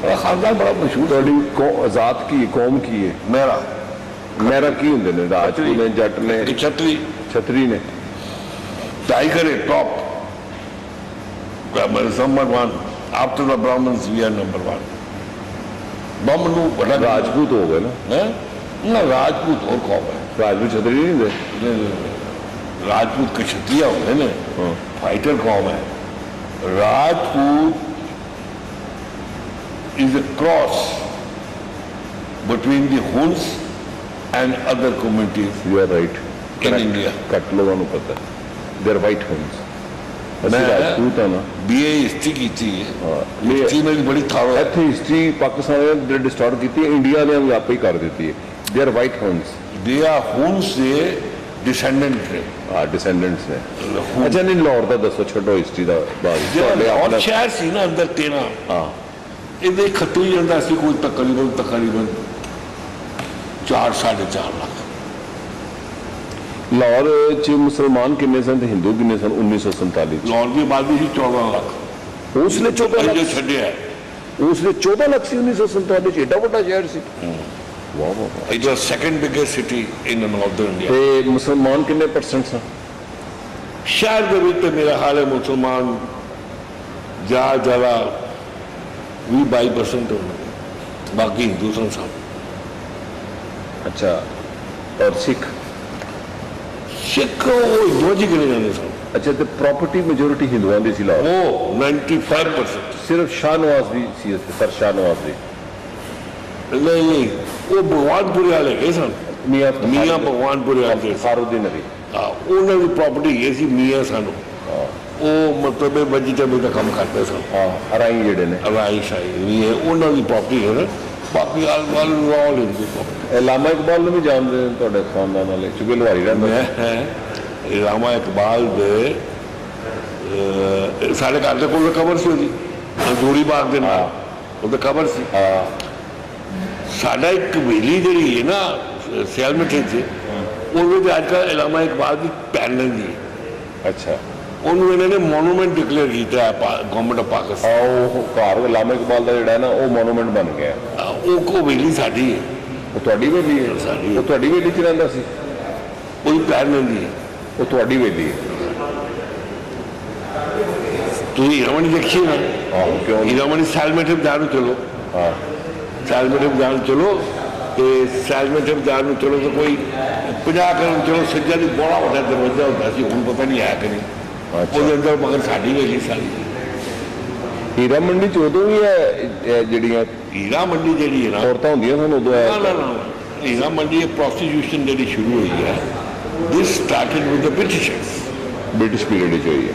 ਬੜਾ ਖਾਨਦਾਨ ਬੜਾ ਮਸ਼ਹੂਰ। ਤੁਹਾਡੀ ਆਜ਼ਾਦ ਕੀ ਕੌਮ ਕੀ ਹੈ? ਮੇਰਾ ਮਹਿਰਾ ਕੀ ਹੁੰਦੇ ਨੇ? ਰਾਜਪੂਤ ਨੇ, ਜੱਟ ਨੇ, ਇੱਕ ਛਤਰੀ ਛਤਰੀ ਨੇ? टाइगर है top number one after the Brahmins we are number one. Brahmin बड़ा ਰਾਜਪੂਤ ਹੋ ਗਏ ਨਾ? है ना, राजपूत और कौम है। ਰਾਜਪੂਤ ਛਤਰੀ ਨਹੀਂ ਹੁੰਦੇ? राजपूत के क्षत्रिय होंगे ना, फाइटर कौम है। Rajput is a cross between the Huns and other communities you are right in India। ਕੱਟ ਲੋਕਾਂ ਨੂੰ ਪਤਾ ਦੇਰ ਵਾਈਟ ਹੋਮਸ। ਅਸੀਂ ਮੈਂ- ਰਾਜਪੂਤ ਆ ਨਾ। BA हिस्ट्री की थी। ਇਹ- हिस्ट्री में भी बड़ी थारो है। ਇੱਥੇ ਹਿਸਟਰੀ ਪਾਕਿਸਤਾਨ ਨੇ ਡਿਸਟੋਰਟ ਕੀਤੀ, ਇੰਡੀਆ ਨੇ ਵੀ ਆਪੇ ਹੀ ਕਰ ਦਿੱਤੀ ਹੈ। They're white Huns. They are Huns से descendant थे। ਹਾਂ ਡਿਸੈਂਡੈਂਟਸ ਨੇ। ਅੱਛਾ ਨਹੀਂ ਲਾਹੌਰ ਦਾ ਦੱਸੋ, ਛੱਡੋ ਹਿਸਟਰੀ ਦਾ ਬਾਅਦ। ਤੁਹਾਡੇ और ਆਪਣਾ शहर सी ना अंदर तेना ਹਾਂ ਇਹਦੇ ਖੱਤਰੀ ਜਾਂਦਾ ਸੀ ਕੋਈ ਤਕਰੀਬਨ 4-4.5 ਲੱਖ। ਲਾਹੌਰ ਚ ਮੁਸਲਮਾਨ ਕਿੰਨੇ ਸਨ ਤੇ ਹਿੰਦੂ ਕਿੰਨੇ ਸਨ 1947 ਚ? ਲਾਹੌਰ ਦੀ ਆਬਾਦੀ ਸੀ 14 ਲੱਖ। ਉਸਲੇ 14 ਅਜੇ ਲੱਖ? ਛੱਡਿਆ ਉਸਲੇ 14 ਲੱਖ ਸੀ 1947 ਚ? ਏਡਾ ਵੱਡਾ ਸ਼ਹਿਰ ਸੀ। ਵਾਹ ਵਾਹ ਵਾਹ। It was second biggest city in northern India. ਤੇ ਮੁਸਲਮਾਨ ਕਿੰਨੇ ਪਰਸੈਂਟ ਸਨ? ਸ਼ਹਿਰ ਦੇ ਵਿੱਚ ਤੇ ਮੇਰਾ ਹਾਲ ਹੈ ਮੁਸਲਮਾਨ ਜ਼ਿਆਦਾ 20-22% ਹੋਣਗੇ, ਬਾਕੀ ਹਿੰਦੂ ਸਨ ਸਭ। ਅੱਛਾ ਔਰ ਸਿੱਖ? ਸਿੱਖ ਉਹ ਹਿੰਦੂਆਂ 'ਚ ਹੀ ਗਿਣੇ ਜਾਂਦੇ ਸਨ। ਅੱਛਾ ਤੇ ਪ੍ਰਾਪਰਟੀ ਮੈਜੋਰਿਟੀ ਹਿੰਦੂਆਂ ਦੀ ਸੀ ਲਾਹੌਰ? ਉਹ 95%। ਸਿਰਫ ਸ਼ਾਹ ਨਵਾਜ਼ ਦੀ ਸੀ ਇੱਥੇ, ਸਰ ਸ਼ਾਹ ਨਵਾਜ਼ ਦੀ? ਨਹੀਂ, ਉਹ ਭਗਵਾਨਪੁਰੇ ਵਾਲੇ ਗਏ ਸਨ। ਮੀਆਂ ਮੀਆਂ ਭਗਵਾਨਪੁਰੇ ਵਾਲੇ ਫਾਰੂਦੀਨ ਅਲੀ। ਉਹਨਾਂ ਦੀ ਪ੍ਰਾਪਰਟੀ ਹੈਗੀ ਸੀ ਮੀਆਂ ਸਾਨੂੰ। ਉਹ ਮਤਲਬ ਵੈਜੀਟੇਬਲ ਦਾ ਕੰਮ ਕਰਦੇ ਸਨ। ਹਾਂ ਅਰਾਈ ਜਿਹੜੇ ਨੇ ਰਾਈ ਸ਼ਾਹੀ ਵੀ ਹੈ, ਉਹਨਾਂ ਦੀ ਪ੍ਰਾਪਰਟੀ ਹੈ ਨਾ। ਬਾਕੀ ਆਲ ਹਿੰਦੂ ਪ੍ਰਾਪਰਟੀ। ਇਹ ਲਾਮਾ ਇਕਬਾਲ ਨੂੰ ਵੀ ਜਾਣਦੇ ਨੇ ਤੁਹਾਡੇ ਖਾਨਦਾਨ ਵਾਲੇ? ਚੁਗੇ ਲੋਹਾਰੀ ਰਹਿੰਦਾ। ਮੈਂ ਰਾਮਾ ਇਕਬਾਲ ਦੇ ਸਾਡੇ ਘਰ ਦੇ ਕੋਲ ਕਬਰ ਸੀ ਉਹਦੀ, ਦੂਰੀ ਬਾਗ ਦੇ ਨਾਲ ਉਹਦਾ ਕਬਰ ਸੀ। ਹਾਂ ਸਾਡਾ ਇੱਕ ਹਵੇਲੀ ਜਿਹੜੀ ਹੈ ਨਾ ਸਿਆਲਮਿੱਠੇ 'ਚ, ਉਹਦੇ ਤੇ ਅੱਜ ਕੱਲ੍ਹ ਇਲਾਮਾ ਇਕਬਾਲ ਦੀ ਭੈਣ ਰਹਿੰਦੀ ਹੈ। ਅੱਛਾ ਉਹਨੂੰ ਇਹਨਾਂ ਨੇ ਮੋਨੂਮੈਂਟ ਡਿਕਲੇਅਰ ਕੀਤਾ ਹੈ ਗਵਰਨਮੈਂਟ ਆਫ ਪਾਕਿਸਤਾਨ। ਉਹ ਘਰ ਲਾਮਾ ਇਕਬਾਲ ਦਾ ਜਿਹੜਾ ਹੈ ਨਾ ਉਹ ਮੋਨੂਮੈਂਟ ਬਣ ਗਿਆ। ਉਹ ਹਵੇਲੀ ਸਾਡੀ ਹੈ। ਉਹ ਤੁਹਾਡੀ ਵੇਲੀ ਹੈ? ਸਾਡੀ। ਉਹ ਤੁਹਾਡੀ ਵੇਲੀ ਚ ਰਹਿੰਦਾ ਸੀ? ਉਹਦੀ ਭੈਣ ਰਹਿੰਦੀ ਹੈ। ਉਹ ਤੁਹਾਡੀ ਵੇਲੀ ਹੈ? ਤੁਸੀਂ ਹੀਰਾਮਣੀ ਦੇਖੀ ਨਾ? ਆਹੋ ਕਿਉਂ ਨਹੀਂ? ਹੀਰਾਮਣੀ ਸੈਲਮੇਟਿਵ ਬਾਜ਼ਾਰ ਨੂੰ ਚਲੋ, ਹਾਂ ਸੈਲਮੇਟਿਵ ਬਾਜ਼ਾਰ ਨੂੰ ਚਲੋ ਤੇ ਸੈਲਮੇਟਿਵ ਬਾਜ਼ਾਰ ਨੂੰ ਚਲੋ ਤਾਂ ਕੋਈ 50 ਕਦਮ ਚਲੋ, ਸੱਜਾ ਦੀ ਬੜਾ ਵੱਡਾ ਦਰਵਾਜ਼ਾ ਹੁੰਦਾ ਸੀ, ਹੁਣ ਪਤਾ ਨਹੀਂ ਹੈ ਕਿ ਨਹੀਂ। ਉਹਦੇ ਅੰਦਰ ਮਗਰ ਸਾਡੀ ਵੇਲੀ ਸਾਰੀ। ਹੀਰਾ ਮੰਡੀ ਚ ਉਦੋਂ ਵੀ ਇਹ ਜਿਹੜੀਆਂ ਹੀਰਾ ਮੰਡੀ ਜਿਹੜੀ ਹੈ ਨਾ, ਔਰਤਾਂ ਹੁੰਦੀਆਂ ਸਨ ਉਦੋਂ? ਨਾ ਹੀਰਾ ਮੰਡੀ ਇਹ ਪ੍ਰੋਸਟੀਟਿਊਸ਼ਨ ਜਿਹੜੀ ਸ਼ੁਰੂ ਹੋਈ ਹੈ, this started with the Britishers. British period ਚ ਹੋਈ ਹੈ,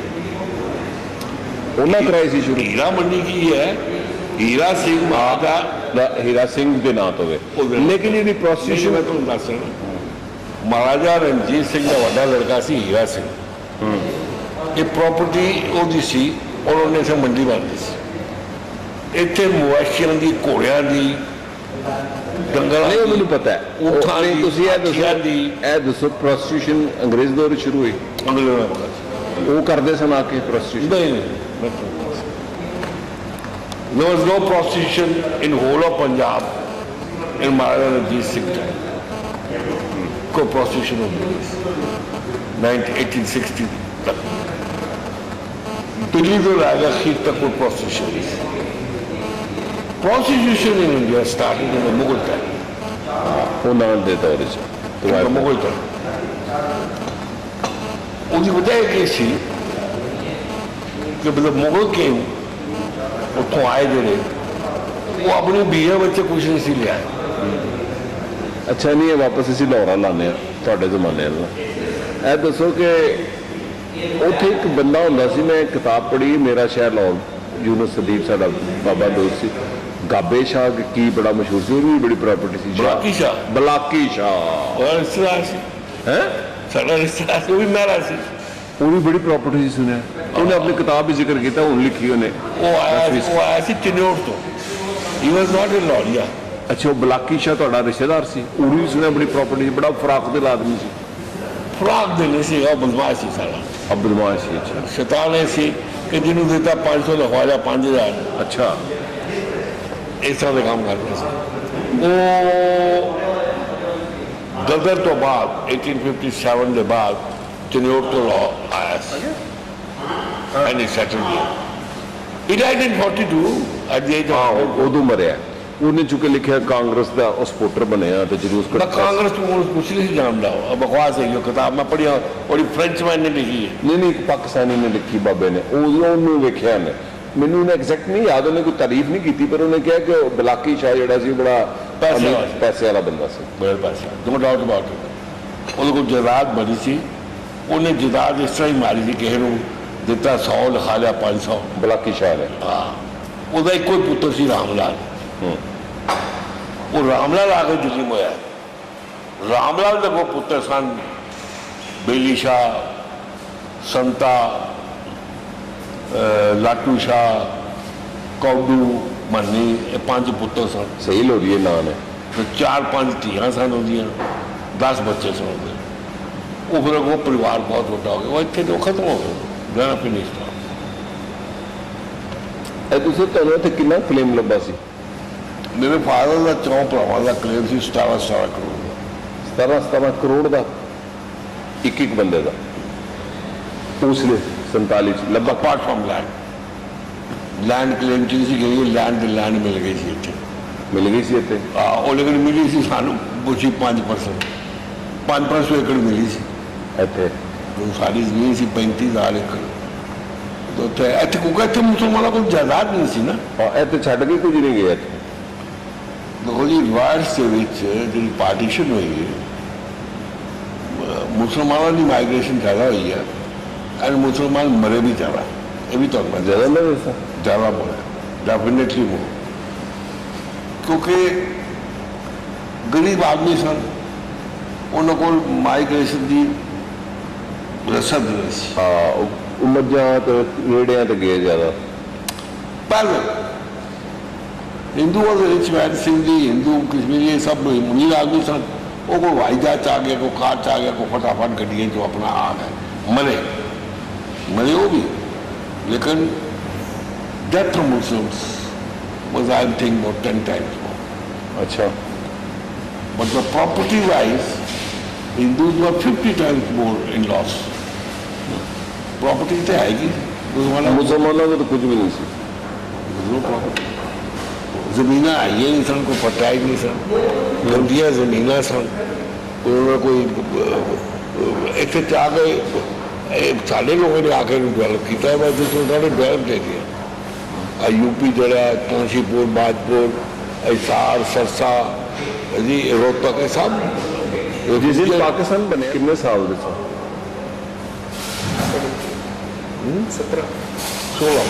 ਉਹਨਾਂ ਕਰਾਈ ਸੀ ਸ਼ੁਰੂ। ਹੀਰਾ ਮੰਡੀ ਕੀ ਹੈ? ਹੀਰਾ ਸਿੰਘ ਮਹਾਰਾਜਾ ਹੀਰਾ ਸਿੰਘ ਦੇ ਨਾਂ ਤੋਂ ਹੈ। ਲੇਕਿਨ ਇਹਦੀ ਮੈਂ ਪ੍ਰੋਸਟੀਟਿਊਸ਼ਨ ਤੁਹਾਨੂੰ ਦੱਸ ਰਿਹਾ, ਮਹਾਰਾਜਾ ਰਣਜੀਤ ਸਿੰਘ ਦਾ ਵੱਡਾ ਲੜਕਾ ਸੀ ਹੀਰਾ ਸਿੰਘ। ਇਹ ਪ੍ਰਾਪਰਟੀ ਉਹਦੀ ਸੀ ਔਰ ਉਹਨੇ ਇੱਥੇ ਮੰਡੀ ਬਣਦੀ ਸੀ। ਇੱਥੇ ਮਵੇਸ਼ੀਆਂ ਦੀ, ਘੋੜਿਆਂ ਦੀ, ਡੰਗਰਾਂ ਨਹੀਂ ਉਹ ਦੀ, ਮੈਨੂੰ ਪਤਾ ਹੈ। ਊਠਾਂ ਦੀ, ਤੁਸੀਂ ਇਹ ਹਾਥੀਆਂ ਦੱਸੋ, ਦੀ। ਇਹ ਦੱਸੋ ਪ੍ਰੋਸਟੀਟਿਊਸ਼ਨ ਅੰਗਰੇਜ਼ ਦੌਰ ਵਿੱਚ ਸ਼ੁਰੂ ਹੋਈ? ਅੰਗਰੇਜ਼ਾਂ ਦਾ ਪਤਾ ਸੀ। ਉਹ ਕਰਦੇ ਸਨ ਆ ਕੇ ਪ੍ਰੋਸਟੀਟਿਊਸ਼ਨ? ਨਹੀਂ, there was no prostitution in whole of Punjab in Maharaja Ranjit Singh time. कोई prostitution होती नहीं 1860 तक। दिल्ली तो राजा खीर तक कोई prostitution नहीं। Prostitution in India started in the Mughal time. ਉਹਨਾਂ ਦੇ ਦੌਰ ਵਿੱਚ In the Mughal time. ਉਹਦੀ ਵਜ੍ਹਾ ਕੀ ਸੀ ਕਿ ਜਦੋਂ ਮੁਗਲ ਕੇ ਉੱਥੋਂ ਆਏ ਜਿਹੜੇ, ਉਹ ਆਪਣੀ ਬੀਏ ਵਿੱਚ ਕੁਝ ਨਹੀਂ ਸੀ ਲਿਆ। ਅੱਛਾ ਨਹੀਂ ਇਹ ਵਾਪਸ ਅਸੀਂ ਲਾਹੌਰਾ ਲਾਉਂਦੇ ਹਾਂ ਤੁਹਾਡੇ ਜ਼ਮਾਨੇ ਨਾਲ। ਇਹ ਦੱਸੋ ਕਿ ਉੱਥੇ ਇੱਕ ਬੰਦਾ ਹੁੰਦਾ ਸੀ, ਮੈਂ ਕਿਤਾਬ ਪੜ੍ਹੀ, ਮੇਰਾ ਸ਼ਹਿਰ ਲਾਹੌਰ, ਯੂਨਸ ਸਦੀਕ ਸਾਡਾ ਬਾਬਾ ਦੋਸਤ ਸੀ, ਗਾਬੇ ਸ਼ਾਹ ਕੀ ਬੜਾ ਮਸ਼ਹੂਰ ਸੀ, ਉਹਦੀ ਵੀ ਬੜੀ ਪ੍ਰਾਪਰਟੀ ਸੀ। ਬਲਾਕੀ ਸ਼ਾਹ। ਬਲਾਕੀ ਸ਼ਾਹ ਉਹ ਰਿਸ਼ਤੇਦਾਰ ਸੀ, ਹੈ? ਸਾਡਾ ਰਿਸ਼ਤੇਦਾਰ ਸੀ, ਉਹ ਵੀ ਮਹਿਰਾ ਸੀ। ਉਹ ਵੀ ਬੜੀ ਪ੍ਰਾਪਰਟੀ ਸੀ ਸੁਣਿਆ, ਉਹਨੇ ਆਪਣੀ ਕਿਤਾਬ ਵਿੱਚ ਜ਼ਿਕਰ ਕੀਤਾ, ਹੁਣ ਲਿਖੀ ਉਹਨੇ। ਉਹ ਆਇਆ ਸੀ ਚਿਨੌਟ ਤੋਂ, ਹੀ ਵਾਸ ਨਾਟ ਇਨ ਲੌਰੀਆ। ਅੱਛਾ, ਉਹ ਬਲਾਕੀ ਸ਼ਾਹ ਤੁਹਾਡਾ ਰਿਸ਼ਤੇਦਾਰ ਸੀ, ਉਹ ਵੀ ਸੁਣਿਆ ਬੜੀ ਪ੍ਰਾਪਰਟੀ ਸੀ, ਬੜਾ ਫਰਾਕ ਦਿਲ ਆਦਮੀ ਸੀ। ਫਰਾਕ ਦੇ ਨਹੀਂ ਸੀ, ਉਹ ਬਦਮਾਸ਼ ਸੀ ਸਾਰਾ, ਬਦਮਾਸ਼ ਸੀ। ਅੱਛਾ ਸ਼ੈਤਾਨ ਇਹ ਸੀ ਕਿ ਜਿਹਨੂੰ ਦਿੱਤਾ 500 ਲਿਖਵਾ ਲਿਆ 5000। ਅੱਛਾ, ਇਸ ਤਰ੍ਹਾਂ ਦੇ ਕੰਮ ਕਰਦੇ ਸੀ ਉਹ। ਗਦਰ ਤੋਂ ਬਾਅਦ 1857 ਦੇ ਬਾਅਦ ਚਿਨੌਟ ਤੋਂ ਲਾਅ ਆਇਆ ਸੀ, and he settled here. He died in 42 at the age of. ਉਦੋਂ ਮਰਿਆ। ਉਹਨੇ ਚੁੱਕੇ ਲਿਖਿਆ ਕਾਂਗਰਸ ਦਾ ਉਹ ਸਪੋਰਟਰ ਬਣਿਆ ਤੇ ਜਲੂਸ मैं कांग्रेस को कुछ नहीं जानता हूँ, बकवास है ये किताब मैं पढ़ी और फ्रेंच मैन ने लिखी है। ਨਹੀਂ ਨਹੀਂ, ਇੱਕ ਪਾਕਿਸਤਾਨੀ ਨੇ ਲਿਖੀ ਬਾਬੇ ਨੇ, ਉਹਨੂੰ ਵੇਖਿਆ ਨੇ, ਮੈਨੂੰ ਉਹਨੇ ਐਗਜ਼ੈਕਟ ਨਹੀਂ ਯਾਦ, ਉਹਨੇ ਕੋਈ ਤਾਰੀਫ ਨਹੀਂ ਕੀਤੀ, ਪਰ ਉਹਨੇ ਕਿਹਾ ਕਿ ਉਹ ਬਲਾਕੀ ਸ਼ਾਹ ਜਿਹੜਾ ਸੀ ਬੜਾ ਪੈਸੇ ਵਾਲਾ ਬੰਦਾ ਸੀ। बड़े पैसा, नो डाउट अबाउट इट। ਉਹਦੇ ਕੋਲ ਜਾਇਦਾਦ ਬੜੀ ਸੀ, ਉਹਨੇ ਜਾਇਦਾਦ ਇਸ ਤਰ੍ਹਾਂ ਹੀ ਮਾਰੀ ਸੀ, ਕਿਸੇ ਨੂੰ ਦਿੱਤਾ 100 ਲਿਖਾ ਲਿਆ 500। ਬਲਾਕੀ ਸ਼ਾਹ ਨੇ। ਹਾਂ, ਉਹਦਾ ਇੱਕੋ ਹੀ ਪੁੱਤਰ ਸੀ ਰਾਮ ਲਾਲ। ਉਹ ਰਾਮ ਲਾਲ ਆ ਕੇ ਦਿੱਲੀ में ਹੋਇਆ। ਰਾਮ ਲਾਲ ਦੇ ਕੋਲ ਪੁੱਤਰ ਸਨ ਬੇਲੀ ਸ਼ਾਹ, ਸੰਤਾ, ਲਾਟੂ ਸ਼ਾਹ, ਕੌਡੂ, ਮੰਨੀ, ਇਹ 5 ਪੁੱਤਰ ਸਨ। ਸਹੀ ਲੋਰੀਏ ਨਾਂ ਨੇ। ਤੇ 4-5 ਧੀਆਂ ਸਨ ਉਹਦੀਆਂ, 10 ਬੱਚੇ ਸਨ ਉਹਦੇ। ਉਹ ਫਿਰ ਉਹ ਪਰਿਵਾਰ ਬਹੁਤ ਵੱਡਾ ਹੋ ਗਿਆ, ਉਹ ਇੱਥੇ ਤੋਂ ਖਤਮ ਹੋ ਗਿਆ, ਗਾਣਾ ਫਿਨਿਸ਼। ਇਹ ਤੁਸੀਂ ਤੁਹਾਨੂੰ ਇੱਥੇ ਕਿੰਨਾ ਕਲੇਮ ਲੱਭਾ ਸੀ? ਮੇਰੇ ਫਾਦਰ ਦਾ 4 ਭਰਾਵਾਂ ਦਾ ਕਲੇਮ ਸੀ 17 ਕਰੋੜ ਦਾ। 17 ਕਰੋੜ ਦਾ ਇੱਕ ਬੰਦੇ ਦਾ ਉਸ ਨੇ 47 ਚ ਲੱਭਾ। ਅਪਾਰਟ ਫਰਮ ਲੈਂਡ ਕਲੇਮ ਚ ਸੀ ਗਈ, ਲੈਂਡ ਮਿਲ ਗਈ ਸੀ ਇੱਥੇ, ਮਿਲ ਗਈ ਸੀ ਇੱਥੇ। ਉਹ ਲੇਕਿਨ ਮਿਲੀ ਸੀ ਸਾਨੂੰ ਪੁੱਛੀ 5%, 500 ਏਕੜ ਮਿਲੀ ਸੀ ਇੱਥੇ। ਸਾਰੀ ਜ਼ਮੀਨ ਸੀ 35,000 ਏਕੜ। ਉੱਥੇ ਇੱਥੇ ਕਿਉਂਕਿ ਇੱਥੇ ਮੁਸਲਮਾਨਾਂ ਕੋਲ ਜਾਇਦਾਦ ਨਹੀਂ ਸੀ ਨਾ। ਇੱਥੇ ਛੱਡ ਕੇ ਕੁਝ ਨਹੀਂ ਗਿਆ ਇੱਥੇ। ਦੇਖੋ ਜੀ, ਵਾਰਸ ਦੇ ਵਿੱਚ ਜਿਹੜੀ ਪਾਰਟੀਸ਼ਨ ਹੋਈ ਹੈ, ਮੁਸਲਮਾਨਾਂ ਦੀ ਮਾਈਗ੍ਰੇਸ਼ਨ ਜ਼ਿਆਦਾ ਹੋਈ ਹੈ, ਐਂਡ ਮੁਸਲਮਾਨ ਮਰੇ ਵੀ ਜ਼ਿਆਦਾ। ਇਹ ਵੀ ਤੁਹਾਨੂੰ ਮੈਂ ਜ਼ਿਆਦਾ ਨਾ ਵੈਸਾ ਜ਼ਿਆਦਾ ਮਰੇ, ਡੈਫੀਨੇਟਲੀ ਮੋਰ, ਕਿਉਂਕਿ ਗਰੀਬ ਆਦਮੀ ਸਨ, ਉਹਨਾਂ ਕੋਲ ਮਾਈਗ੍ਰੇਸ਼ਨ ਦੀ ਰਸਦ ਨਹੀਂ ਸੀ। ਉਹ ਮੱਝਾਂ ਤੇ ਰੇੜਿਆਂ ਤੇ ਗਏ ਜ਼ਿਆਦਾ। ਪਹਿਲੇ हिंदू और रिच मैन, सिंधी, हिंदू, कश्मीरी, सब अमीर आदमी सन। वो कोई हवाई जहाज आ गया, कोई कार आ गया, कोई फटाफट गड्डियाँ जो अपना आ गए, मरे वो भी। लेकिन death of Muslims was I think about 10 times more. अच्छा, but the property wise Hindus were 50 times more in loss. Property तो आएगी मुसलमानों को तो कुछ भी नहीं सी। प्रॉपर्टी ਜ਼ਮੀਨਾਂ ਆਈਆਂ ਨਹੀਂ ਸਨ, ਕੋਈ ਪੱਟਾ ਹੀ ਨਹੀਂ ਸਨ, ਗੰਦੀਆਂ ਜ਼ਮੀਨਾਂ ਸਨ। ਉਹਨਾਂ ਕੋਈ ਇੱਥੇ ਆ ਕੇ ਸਾਡੇ ਲੋਕਾਂ ਨੇ ਆ ਕੇ ਡਿਵੈਲਪ ਕੀਤਾ। ਮੈਂ ਤੁਸੀਂ ਉਹਨਾਂ ਨੇ ਡਿਵੈਲਪ ਦੇ ਦਿੱਤਾ। यूपी ਜਿਹੜਾ ਕਾਂਸ਼ੀਪੁਰ, ਬਾਜਪੁਰ, ਹਿਸਾਰ, ਸਰਸਾ ਜੀ, ਰੋਹਤਕ, ਇਹ ਸਭ ਜਿਸ ਦਿਨ ਪਾਕਿਸਤਾਨ ਬਣਿਆ ਕਿੰਨੇ ਸਾਲ ਦੇ ਸਨ? 16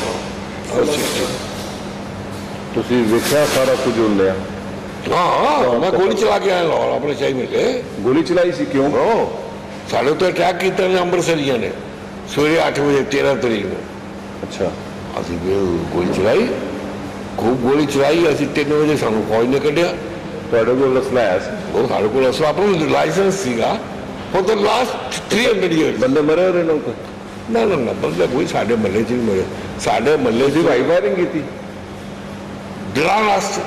ਤੁਸੀਂ ਵੇਖਿਆ ਸਾਰਾ ਕੁਝ ਹੁੰਦਿਆ? ਹਾਂ, ਮੈਂ ਗੋਲੀ ਚਲਾ ਕੇ ਆਇਆ ਲਾਹੌਰ, ਆਪਣੇ ਸ਼ਾਹੀ ਮਿਲੇ। ਗੋਲੀ ਚਲਾਈ ਸੀ? ਕਿਉਂ? ਸਾਡੇ ਉੱਤੇ ਅਟੈਕ ਕੀਤਾ ਨੇ ਅੰਮ੍ਰਿਤਸਰੀਆਂ ਨੇ ਸਵੇਰੇ 8 ਵਜੇ 13 ਤਰੀਕ ਨੂੰ। ਅੱਛਾ, ਅਸੀਂ ਗੋਲੀ ਚਲਾਈ, ਖੂਬ ਗੋਲੀ ਚਲਾਈ। ਅਸੀਂ 3 ਵਜੇ ਸਾਨੂੰ ਫੌਜ ਨੇ ਕੱਢਿਆ। ਤੁਹਾਡੇ ਕੋਲ ਅਸਲਾ ਆਇਆ ਸੀ? ਉਹ ਸਾਡੇ ਕੋਲ ਅਸਲਾ, ਆਪਣਾ ਲਾਇਸੈਂਸ ਸੀਗਾ। ਫॉर द ਲਾਸਟ 300 years ਬੰਦੇ ਮਰੇ ਹੋਰੇ ਲੋਕ? ਨਾ ਨਾ ਨਾ, ਬੰਦੇ ਕੋਈ ਸਾਡੇ ਮਹੱਲੇ 'ਚ ਨਹੀਂ ਮਰੇ। ਸਾਡੇ ਮਹੱਲੇ 'ਚ ਭਾਈ ਫਾਇਰਿੰਗ ਕੀਤੀ ਡਰਾਉਣ ਵਾਸਤੇ।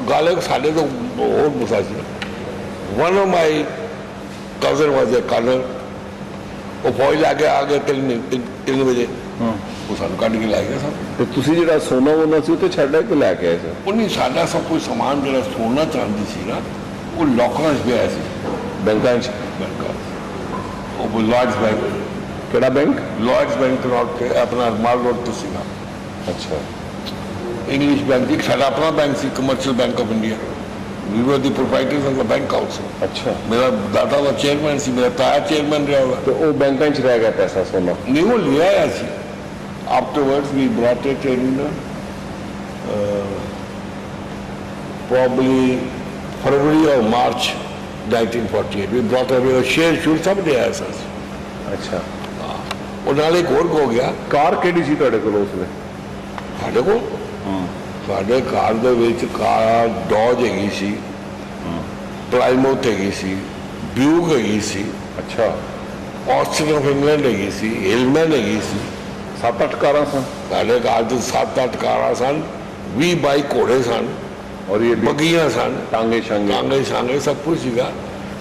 ਗੱਲ ਸਾਡੇ ਤੋਂ ਹੋਰ ਗੁੱਸਾ ਸੀ। ਵਨ ਆਫ ਮਾਈ ਕਜ਼ਨ ਵਾਜ ਏ ਕਰਨਲ। ਉਹ ਫੌਜ ਲੈ ਕੇ ਆ ਗਏ 3 ਵਜੇ। ਉਹ ਸਾਨੂੰ ਕੱਢ ਕੇ ਲੈ ਗਿਆ ਸਭ। ਤੇ ਤੁਸੀਂ ਜਿਹੜਾ ਸੋਨਾ ਵੋਨਾ ਸੀ ਉੱਥੇ ਛੱਡ ਕੇ ਲੈ ਕੇ ਆਏ ਸਰ? ਉਹਨੇ ਸਾਡਾ ਸਭ ਕੁਝ ਸਮਾਨ ਜਿਹੜਾ ਸੋਨਾ ਚਾਂਦੀ ਸੀ ਨਾ, ਉਹ ਲੋਕਰਾਂ 'ਚ ਪਿਆ ਸੀ, ਬੈਂਕਾਂ 'ਚ। ਬੈਂਕਾਂ ਉਹ ਲਾਰਡਸ ਬੈਂਕ। ਕਿਹੜਾ ਬੈਂਕ? ਲਾਰਡਸ ਬੈਂਕ ਰੋਡ ਤੇ ਆਪਣਾ ਮਾਲ ਰੋਡ ਤੋਂ ਸੀਗਾ। ਅੱਛਾ, इंग्लिश बैंक एक साढ़ा अपना बैंक सी, commercial bank of India. We were the proprietors of the bank also. अच्छा, मेरा दादा का चेयरमैन सी, मेरा ताया चेयरमैन रहा हुआ। तो वो बैंकों च रह गया पैसा सोना? नहीं, वो ले आया सी। Afterwards we brought it in probably February or March 1948. We brought away a share shoot, सब ले आया सर। अच्छा, ਉਹ ਨਾਲ ਇੱਕ ਹੋਰ ਹੋ ਗਿਆ ਕਾਰ ਕਿਹੜੀ ਸੀ ਤੁਹਾਡੇ ਕੋਲ ਉਸ ਵੇਲੇ? ਸਾਡੇ ਕੋਲ ਸਾਡੇ ਕਾਰ ਦੇ ਵਿੱਚ ਕਾਰ ਡੌਜ ਹੈਗੀ ਸੀ, ਪ੍ਰਾਈਮੋਥ ਹੈਗੀ ਸੀ, ਬਿਊਗ ਹੈਗੀ ਸੀ, ਅੱਛਾ, ਆਸਟਨ ਆਫ ਇੰਗਲੈਂਡ ਹੈਗੀ ਸੀ, ਹਿਲਮੈਨ ਹੈਗੀ ਸੀ। 7-8 ਕਾਰਾਂ ਸਨ। ਸਾਡੇ ਕਾਰ 'ਚ 7-8 ਕਾਰਾਂ ਸਨ, 20 22 ਘੋੜੇ ਸਨ, ਔਰ ਇਹ ਬੱਗੀਆਂ ਸਨ, ਟਾਂਗੇ ਸ਼ਾਂਗੇ। ਕਾਂਗੇ ਸ਼ਾਂਗੇ ਸਭ ਕੁਝ ਸੀਗਾ।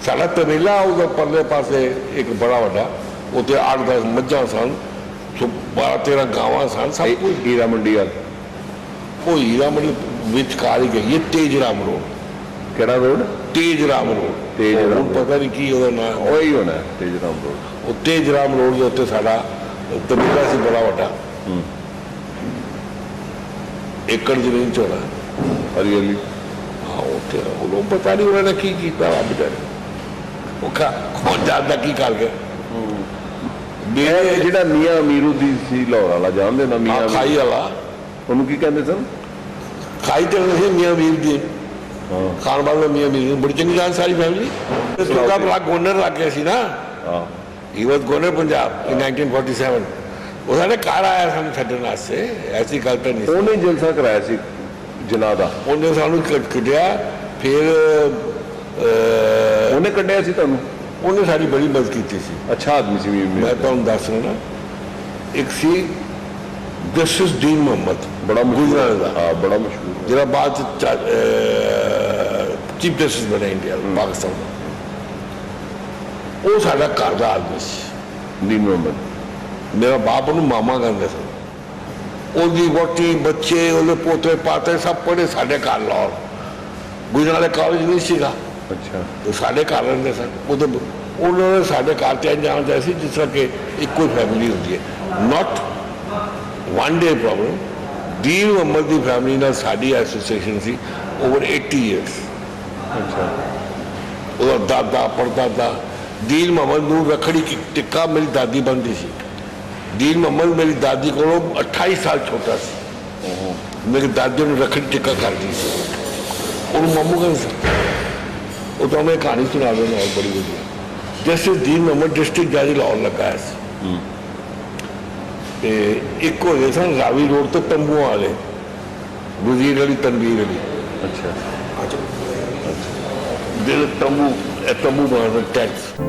ਸਾਡਾ ਤਬੇਲਾ ਉਹਦੇ ਪਰਲੇ ਪਾਸੇ ਇੱਕ ਬੜਾ ਵੱਡਾ, ਉੱਥੇ 8-10 ਮੱਝਾਂ ਸਨ, 12-13 ਗਾਵਾਂ ਸਨ, ਸਭ ਕੁਝ। ਹੀਰਾ ਮੰਡੀ ਵਾਲ ਉਹ ਹੀਰਾ ਮੰਡੀ ਵਿਚਕਾਰ ਹੀ ਗਈ ਹੈ, ਤੇਜ ਰਾਮ ਰੋਡ। ਕਿਹੜਾ ਰੋਡ? ਤੇਜ ਰਾਮ ਰੋਡ। ਤੇਜ ਰਾਮ ਹੁਣ ਪਤਾ ਨਹੀਂ ਕੀ ਉਹਦਾ ਨਾਮ। ਉਹੀ ਹੋਣਾ ਤੇਜ ਰਾਮ ਰੋਡ। ਉਹ ਤੇਜ ਰਾਮ ਰੋਡ ਦੇ ਉੱਤੇ ਸਾਡਾ ਤਬੇਲਾ ਸੀ ਬੜਾ ਵੱਡਾ, ਏਕੜ ਜ਼ਮੀਨ 'ਚ ਹੋਣਾ। ਹਰੀਅਲੀ ਹਾਂ, ਉੱਥੇ ਉਹਨੂੰ ਪਤਾ ਨਹੀਂ ਉਹਨਾਂ ਨੇ ਕੀ ਕੀਤਾ ਵਾ ਬੇਚਾਰੇ। ਉਹ ਕੌਣ ਜਾਣਦਾ ਕੀ ਕਰ ਗਿਆ। ਇਹ ਜਿਹੜਾ ਮੀਆਂ ਅਮੀਰੁੱਦੀਨ ਸੀ ਲਾਹੌਰ ਵਾਲਾ, ਜਾਣਦੇ ਨਾ ਮੀਆਂ ਅਮੀਰ? ਖਾਈ ਵਾਲਾ, ਉਹਨੂੰ ਕੀ ਕਹਿੰਦੇ ਸਨ? ਖਾਈ ਤੇ ਨਹੀਂ ਮੀਆਂ ਅਮੀਰ ਦੀ ਖਾਣ ਵਾਲਾ ਮੀਆਂ ਅਮੀਰ ਬੜੀ ਚੰਗੀ ਜਾਣ ਸਾਰੀ ਫੈਮਿਲੀ। ਸੁਲਗਾ ਬਲਾ ਗਵਰਨਰ ਲੱਗ ਗਿਆ ਸੀ ਨਾ। ਹਾਂ, ਹੀ ਵਾਸ ਗਵਰਨਰ ਪੰਜਾਬ ਇਨ 1947। ਉਹ ਸਾਡੇ ਘਰ ਆਇਆ ਸਾਨੂੰ ਛੱਡਣ ਵਾਸਤੇ, ਐਸੀ ਗੱਲ ਤਾਂ ਨਹੀਂ ਸੀ। ਉਹਨੇ ਜਲਸਾ ਕਰਾਇਆ ਸੀ ਜਨਾਹ ਦਾ। ਉਹਨੇ ਸਾਨੂੰ ਕੱਢਿਆ, ਫਿਰ ਉਹਨੇ ਕੱਢਿਆ ਸੀ ਤੁਹਾਨੂੰ? ਉਹਨੇ ਸਾਡੀ ਬੜੀ ਮਦਦ ਕੀਤੀ ਸੀ। ਅੱਛਾ ਆਦਮੀ ਸੀ ਮੀਆਂ ਮੈਂ ਅਮੀਰ। ਤੁਹਾਨੂੰ ਦੱਸ ਰਿਹਾ ਨਾ, ਇੱਕ ਸੀ ਜਸਟਿਸ ਦੀਨ ਮੁਹੰਮਦ, ਬੜਾ ਗੁਜਰਾਤ ਮਸ਼ਹੂਰ। ਦਾ, ਹਾਂ, ਬੜਾ ਮਸ਼ਹੂਰ। ਜਿਹੜਾ ਬਾਅਦ ਚੀਫ ਜਸਟਿਸ ਬਣਿਆ ਇੰਡੀਆ ਪਾਕਿਸਤਾਨ ਦਾ। ਉਹ ਸਾਡਾ ਘਰ ਦਾ ਆਦਮੀ ਸੀ। ਦੀਨ ਮੁਹੰਮਦ। ਮੇਰਾ ਬਾਪ ਉਹਨੂੰ ਮਾਮਾ ਕਹਿੰਦੇ ਸਨ। ਉਹਦੀ ਵੋਟੀ, ਬੱਚੇ, ਉਹਦੇ ਪੋਤੇ ਪਾਤੇ ਸਭ ਪੜ੍ਹੇ ਸਾਡੇ ਘਰ ਲਾਹੌਰ। ਗੁਜਰਾਤ ਕਾਲਜ ਨਹੀਂ ਸੀਗਾ, ਅੱਛਾ, ਤੇ ਸਾਡੇ ਘਰ ਰਹਿੰਦੇ ਸਨ। ਉਹਨਾਂ ਨੇ ਸਾਡੇ ਘਰ ਤੇ ਜਾਣਦੇ ਸੀ ਜਿਸ ਤਰ੍ਹਾਂ ਕਿ ਇੱਕੋ ਹੀ ਫੈਮਿਲੀ ਹੁੰਦੀ ਹੈ, ਨਾਟ ਵਨ ਡੇ ਪ੍ਰੋਬਲਮ। ਦੀਨ ਮੁਹੰਮਦ ਦੀ ਫੈਮਿਲੀ ਨਾਲ ਸਾਡੀ ਐਸੋਸੀਏਸ਼ਨ ਸੀ ਓਵਰ 80 years। ਅੱਛਾ, ਉਹਦਾ ਦਾਦਾ ਪੜਦਾਦਾ ਦੀਨ ਮੁਹੰਮਦ ਨੂੰ ਰੱਖੜੀ ਟਿੱਕਾ ਮੇਰੀ ਦਾਦੀ ਬਣਦੀ ਸੀ। ਦੀਨ ਮੁਹੰਮਦ ਮੇਰੀ ਦਾਦੀ ਕੋਲੋਂ 28 ਸਾਲ ਛੋਟਾ ਸੀ। ਮੇਰੀ ਦਾਦੀ ਨੂੰ ਰੱਖੜੀ ਟਿੱਕਾ ਕਰਦੀ ਸੀ, ਉਹਨੂੰ ਮਾਮੂ ਕਹਿੰਦੇ ਸੀ। ਉਹ ਤਾਂ ਮੈਂ ਕਹਾਣੀ ਸੁਣਾ ਦਿੰਦਾ ਹੋਰ ਬੜੀ ਵਧੀਆ। ਜਸਟਿਸ ਦੀਨ ਮੁਹੰਮਦ ਡਿਸਟ੍ਰਿਕਟ ਜੱਜ ਲਾਹੌਰ ਲੱਗਾ ਸੀ, ਤੇ ਇੱਕ ਹੋਏ ਸਨ ਰਾਵੀ ਰੋਡ ਤੋਂ ਤੰਬੂਆਂ ਵਾਲੇ, ਵਜ਼ੀਰ ਅਲੀ ਤਨਵੀਰ ਅਲੀ। ਅੱਛਾ, ਜਿਹੜੇ ਤੰਬੂ ਬਣਾਉਂਦੇ ਟੈਕਸ